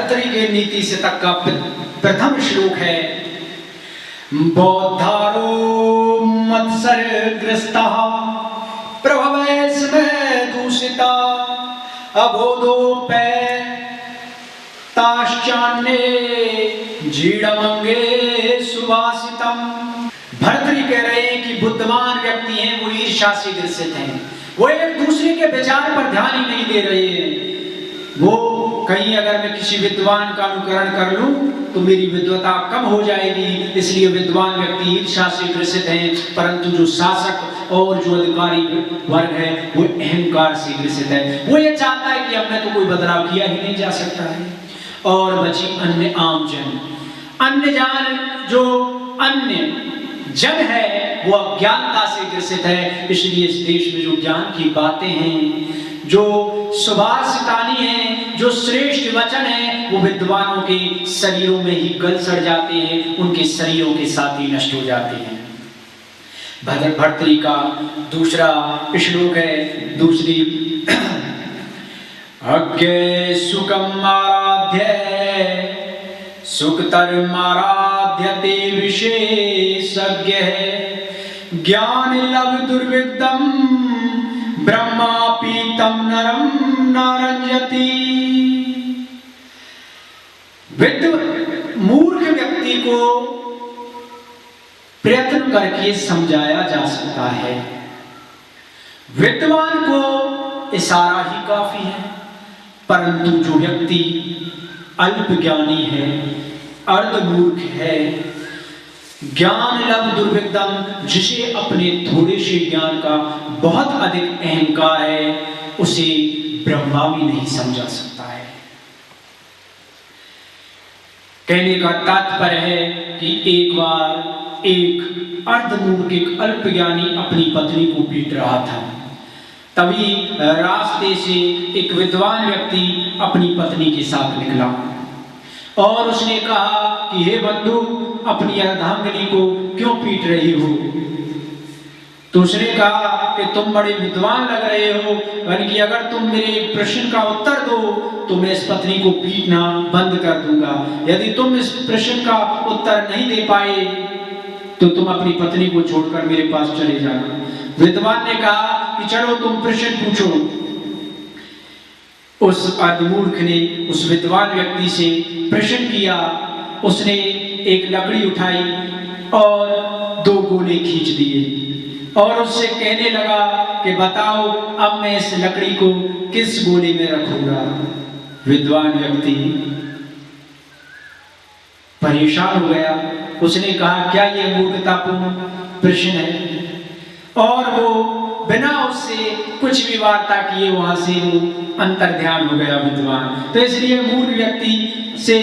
भर्तृ के नीति से तक का प्रथम श्लोक है। बौद्धारो मत्सरग्रस्ता प्रभवैस्मे दूषिता अबोधोपै ताश्चान्ये जीडमंगे सुवासितम। भर्तृ कह रहे हैं कि बुद्धिमान व्यक्ति हैं वो ईर्ष्या से ग्रसित हैं, वो एक दूसरे के विचार पर ध्यान ही नहीं दे रहे हैं। वो कहीं अगर मैं किसी विद्वान का अनुकरण कर लूं तो मेरी विद्वता कम हो जाएगी, इसलिए विद्वान व्यक्ति ईर्ष्या से ग्रसित हैं। परंतु जो शासक और जो अधिकारी वर्ग है वो अहंकार से ग्रसित है। वो ये चाहता है कि हमने तो कोई बदलाव किया ही नहीं जा सकता है। और बची अन्य आम जन, अन्य जान जो अन्य जन है वो अज्ञानता से ग्रसित है। इसलिए इस देश में जो ज्ञान की बातें हैं, जो सुभाषितानी हैं, जो श्रेष्ठ वचन हैं, वो विद्वानों के शरीरों में ही गल सड़ जाते हैं, उनके शरीरों के साथ ही नष्ट हो जाते हैं। भर्तृ का दूसरा श्लोक है, दूसरी अज्ञे सुखम आराध्य सुखतरमाराध्यते विशेषज्ञ ज्ञान लभ दुर्विदम ब्रह्मापीतम नरम नारंजति। मूर्ख व्यक्ति को प्रयत्न करके समझाया जा सकता है, विद्वान को इशारा ही काफी है। परंतु जो व्यक्ति अल्प ज्ञानी है, अर्धमूर्ख है, ज्ञान लब्ध दुर्विदम, जिसे अपने थोड़े से ज्ञान का बहुत अधिक अहंकार है, उसे ब्रह्मा भी नहीं समझा सकता है। कहने का तात्पर्य है कि एक बार एक अर्धमूर्ख, एक अल्पज्ञानी अपनी पत्नी को पीट रहा था। तभी रास्ते से एक विद्वान व्यक्ति अपनी पत्नी के साथ निकला और उसने कहा कि हे बंधु, अपनी अर्धांगिनी को क्यों पीट रही हो? तो उसने कहा कि तुम बड़े विद्वान लग रहे हो, यानी कि अगर तुम मेरे एक प्रश्न का उत्तर दो तो मैं इस पत्नी को पीटना बंद कर दूंगा। यदि तुम इस प्रश्न का उत्तर नहीं दे पाए तो तुम अपनी पत्नी को छोड़कर मेरे पास चले जाना। विद्वान ने कहा कि चलो तुम प्रश्न पूछो। उस अर्धमूर्ख ने उस विद्वान व्यक्ति से प्रश्न किया। उसने एक लकड़ी उठाई और 2 गोले खींच दिए और उससे कहने लगा कि बताओ अब मैं इस लकड़ी को किस गोले में रखूंगा। विद्वान व्यक्ति परेशान हो गया। उसने कहा क्या यह मूर्खतापूर्ण प्रश्न है? और वो बिना उससे कुछ भी वार्ता किए वहां से वो अंतर्ध्यान हो गया विद्वान। तो इसलिए मूर्ख व्यक्ति से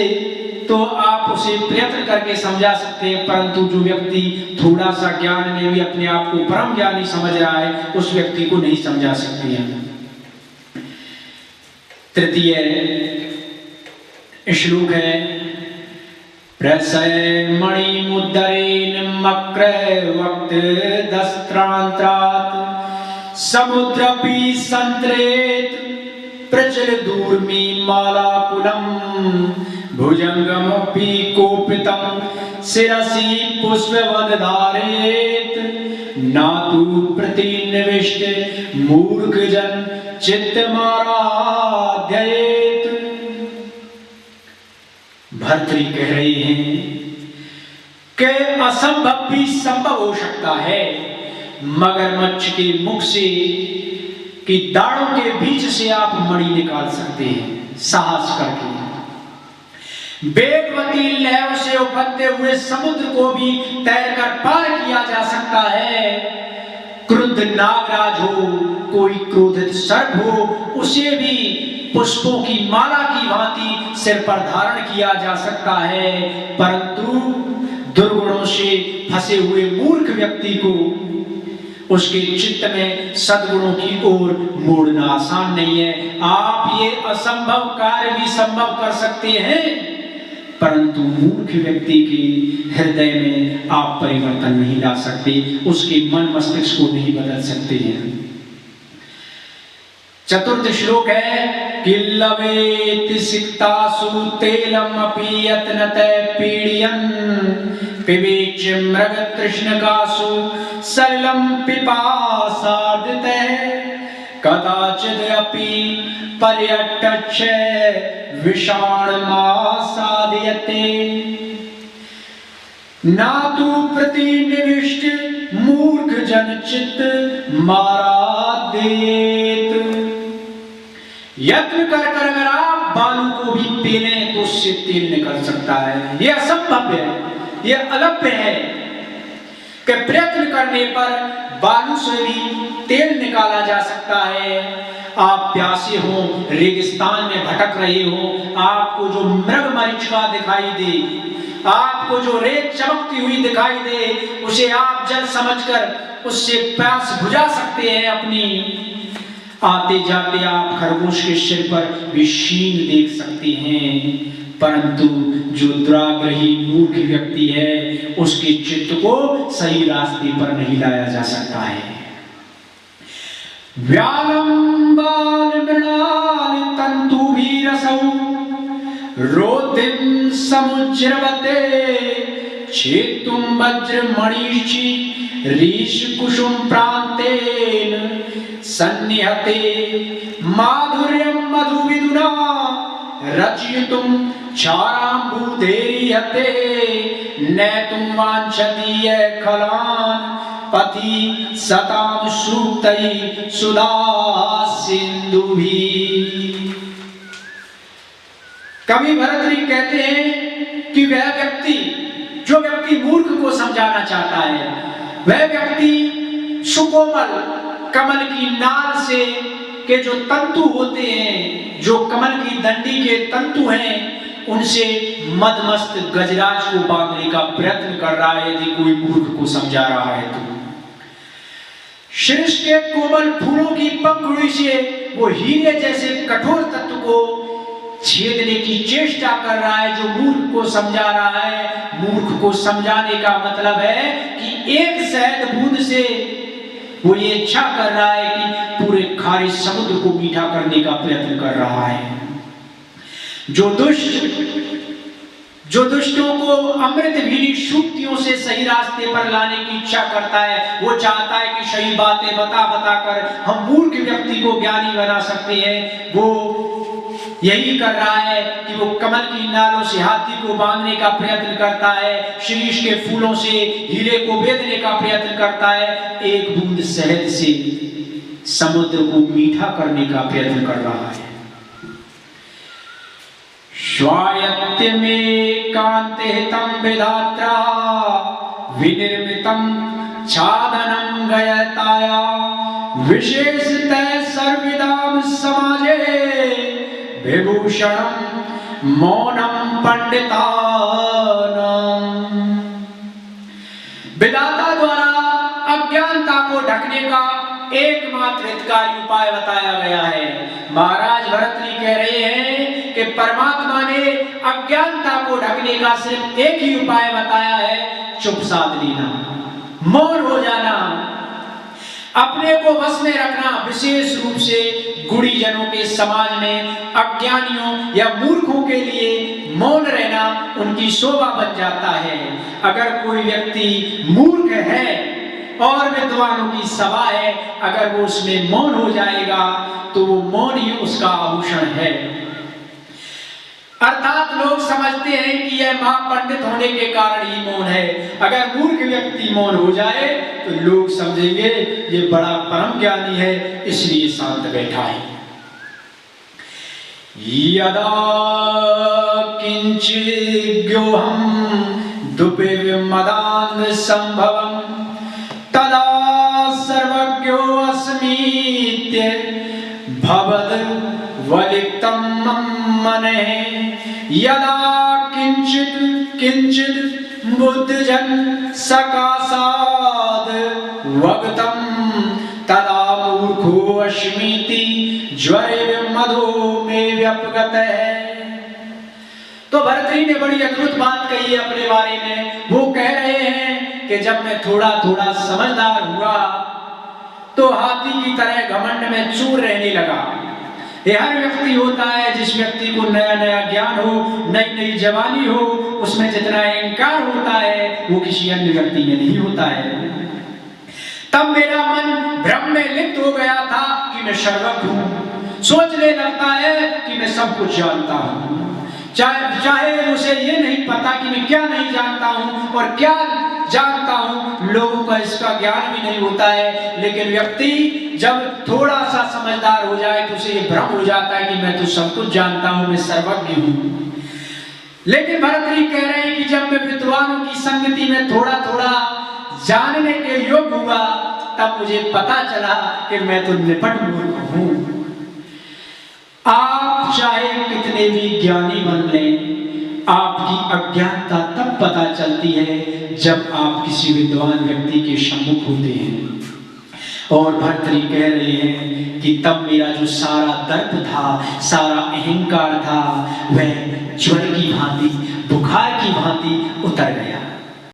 तो आप उसे प्रयत्न करके समझा सकते हैं, परंतु जो व्यक्ति थोड़ा सा ज्ञान में भी अपने आप को परम ज्ञानी समझ रहा है, उस व्यक्ति को नहीं समझा सकते हैं। तृतीय श्लोक है, प्रसय मणि मुद्रेन मक्र वक्त दस्त्रांत्रात् समुद्रपि संत्रेत प्रचल दूर्मी मालाकुलम भुजंगमपि कोपितम शिरसि पुष्पवद धारेत नातु प्रतिनिविष्ट मूर्ख जन चित्तमाराध्येत। भर्तृ कह रहे हैं कि असंभव भी संभव हो सकता है। मगरमच्छ के मुख से कि दाढ़ों के बीच से आप मणि निकाल सकते हैं साहस करके। वेगवती लहरों से उफनते हुए समुद्र को भी तैरकर पार किया जा सकता है। क्रुद्ध नागराज हो, कोई क्रोधित सर्प हो, उसे भी पुष्पों की माला की भांति सिर पर धारण किया जा सकता है। परंतु दुर्गुणों से फंसे हुए मूर्ख व्यक्ति को उसके चित्त में सद्गुणों की ओर मोड़ना आसान नहीं है। आप ये असंभव कार्य भी संभव कर सकते हैं, परंतु मूर्ख व्यक्ति के हृदय में आप परिवर्तन नहीं ला सकते, उसके मन मस्तिष्क को नहीं बदल सकते हैं। चतुर्थ श्लोक है, किल्लवेति सिक्तासु तेलमपि यत्नते पीडियन् पिबेच मृग तृष्णकासु सलिलं पिपासार्दिते कदाचिदपि पर्यटच्छ विषाणमासादयते ना तु प्रतिनिविष्ट मूर्ख जन चित्त मारादेत। यत्न कर कर अगर आप बालू को भी पी लें तो उससे तेल निकल सकता है। यह असंभव है, यह अलभ्य है कि प्रयत्न करने पर बालू से भी तेल निकाला जा सकता है। आप प्यासे हो, रेगिस्तान में भटक रहे हो, आपको जो मृग मरीचिका दिखाई दे, आपको जो रेत चमकती हुई दिखाई दे, उसे आप जल समझकर उससे प्यास बुझा सकते हैं अपनी। आते जाते आप खरगोश के सिर पर भी शीन देख सकते हैं, परंतु जो दुराग्रही मूर्ख व्यक्ति है उसके चित्त को सही रास्ते पर नहीं लाया जा सकता है। व्यालम बाल मृणाल तंतु भी रसौ रोदिन समुज्रवते चेतुम वज्र मणिषि ऋष कुसुम प्रांतेन सन्निहते माधुर्यम मधुविदुना रचयितुम चाराम्बुधेरियते नेतुम वाञ्छति यः खलान् पति सताम सुक्तै सुधा सिंधुभिः। कवि भरतरी कहते हैं कि वह व्यक्ति, जो व्यक्ति मूर्ख को समझाना चाहता है, वह व्यक्ति सुकोमल कमल की नाल से के जो तंतु होते हैं, जो कमल की डंडी के तंतु हैं, उनसे मदमस्त गजराज को बांधने का प्रयत्न कर रहा है। यदि कोई मूर्ख को समझा रहा है तो शीर्ष के कोमल फूलों की पंखुड़ी से वो हीरे जैसे कठोर तत्व को छेदने की चेष्टा कर रहा है। जो मूर्ख को समझा रहा है, मूर्ख को समझाने का मतलब है कि एक शहद बूंद से वो ये इच्छा कर रहा है कि पूरे खारे समुद्र को मीठा करने का प्रयत्न कर रहा है। जो दुष्टों को अमृत भीनी सूक्तियों से सही रास्ते पर लाने की इच्छा करता है, वो चाहता है कि सही बातें बता बता कर हम मूर्ख व्यक्ति को ज्ञानी बना सकते हैं। वो यही कर रहा है कि वो कमल की नालों से हाथी को बांधने का प्रयत्न करता है, शीश के फूलों से हीरे को बेधने का प्रयत्न करता है, एक बूंद शहद से समुद्र को मीठा करने का प्रयत्न कर रहा है। स्वायत्त में कांते हितं विधात्रा विनिर्मितं छादनं गयताया विशेषतः सर्वविदां समाजे विभूषणं मौनं पंडितानां। विधाता द्वारा अज्ञानता को ढकने का एकमात्र हितकारी उपाय बताया गया है। महाराज भरतरी कह रहे हैं कि परमात्मा ने अज्ञानता को ढकने का सिर्फ एक ही उपाय बताया है, चुप साध लेना, मौन हो जाना, अपने को वश में रखना। विशेष रूप से गुणीजनों के समाज में अज्ञानियों या मूर्खों के लिए मौन रहना उनकी शोभा बन जाता है। अगर कोई व्यक्ति मूर्ख है और विद्वानों की सभा है, अगर वो उसमें मौन हो जाएगा तो वो मौन ही उसका आभूषण है। अर्थात लोग समझते हैं कि यह महापंडित होने के कारण ही मौन है। अगर मूर्ख व्यक्ति मौन हो जाए तो लोग समझेंगे ये बड़ा परम ज्ञानी है, इसलिए शांत बैठा है। यदा किंचिद्योहम दुर्विमदान संभवम तदा सर्वज्ञो अस्मीत्य भवद वलिक्तम मने। यदा किंचित किंचित बुद्धजन सकाशाद वक्तम तदा मूर्खो अस्मीति ज्वरे मधो में व्यपगत है। तो भरतरी ने बड़ी अद्भुत बात कही है अपने बारे में। वो कह रहे हैं कि जब मैं थोड़ा थोड़ा समझदार हुआ तो हाथी की तरह घमंड में चूर रहने लगा। ये हर व्यक्ति होता है, जिस व्यक्ति को नया नया ज्ञान हो, नई नई जवानी हो, उसमें जितना अहंकार होता है वो किसी अन्य व्यक्ति में नहीं होता है। तब मेरा मन भ्रम में लिप्त हो गया था कि मैं सर्वज्ञ हूं। सोचने लगता है कि मैं सब कुछ जानता हूं, चाहे उसे ये नहीं पता कि मैं क्या नहीं जानता हूं और क्या जानता हूं। लोगों का इसका ज्ञान भी नहीं होता है, लेकिन व्यक्ति जब थोड़ा सा समझदार हो जाए तो उसे ये भ्रम हो जाता है कि मैं तो सब कुछ जानता हूं, मैं सर्वज्ञ हूं। लेकिन भरतरी कह रहे हैं कि जब मैं विद्वानों की संगति में थोड़ा थोड़ा जानने के योग्य हुआ, तब मुझे पता चला कि मैं तो निपट मूर्ख हूं। आप चाहे कितने भी ज्ञानी बन लें, आपकी अज्ञानता तब पता चलती है जब आप किसी विद्वान व्यक्ति के सम्मुख होते हैं। और भर्तृहरि कह रहे हैं कि तब मेरा जो सारा दर्प था, सारा अहंकार था, वह ज्वर की भांति, बुखार की भांति उतर गया।